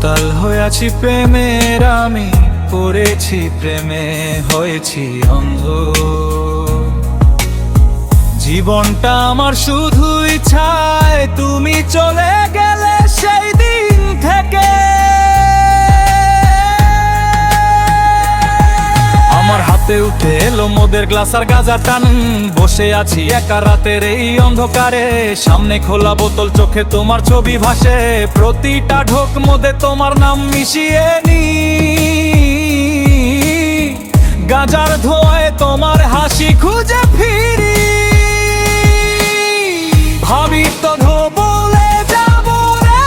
মাতাল হয়েছি প্রেমের আমি, পড়েছি প্রেমে হয়েছি অন্ধ। জীবনটা আমার শুধুই চায় তুমি চলে গেলে সেই দিন থেকে। আমার হাতে উঠে এলো মদের গ্লাস আর গাঁজা টান, বসে আছি একা রাতের এই অন্ধকারে। সামনে খোলা বোতল, চোখে তোমার ছবি ভাসে, প্রতিটা ঢোক মদে তোমার নাম মিশিয়ে নি। গাঁজার ধোঁয়ায় তোমার হাসি খুঁজে ফিরি, ভাবি তো বলে যাবো রে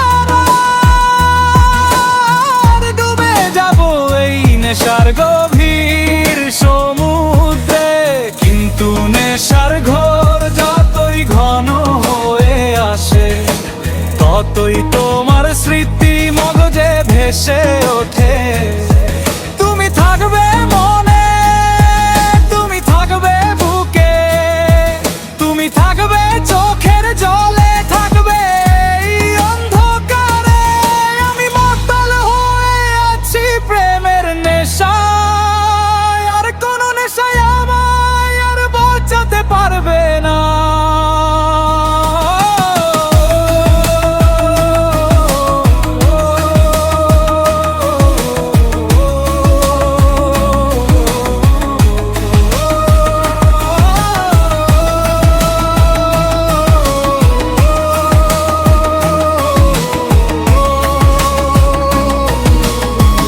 আর ডুবে যাবো এই নেশার গভীর সমুদ্রে। কিন্তু নেশার ঘোর যতই ঘন হয়ে আসে, ততই তোমার স্মৃতি মগজে ভেসে ওঠে। তুমি থাকবে মনে, তুমি থাকবে বুকে, তুমি থাকবে চোখের জলে, থাকবে এই অন্ধকারে। আমি মাতাল হয়ে আছি প্রেমের নেশায়, আর কোনো নেশায় আমায় আর বাঁচাতে পারবে না।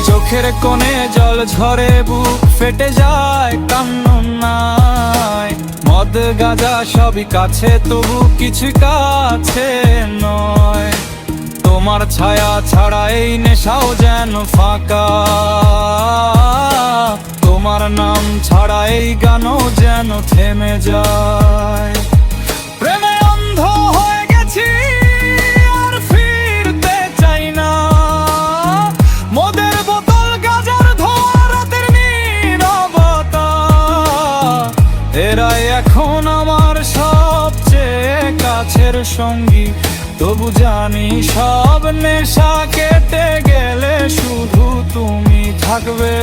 চোখের কোণে জল ঝরে, বুক ফেটে যায়, কান্নায়। মদ গাঁজা সবই কাছে, তবু কিছু কাছে নয়। তোমার ছায়া ছাড়া এই নেশাও যেন ফাঁকা, তোমার নাম ছাড়া এই গানও যেন থেমে যায়। প্রেমে অন্ধ হয়ে গেছি আর ফিরতে চাই না। মদের বোতল, গাঁজার ধোঁয়া, রাতের নীরবতা, এরাই এখন আমার সবচেয়ে কাছের সঙ্গী। তবু জানি সব নেশা কেটে গেলে শুধু তুমি থাকবে।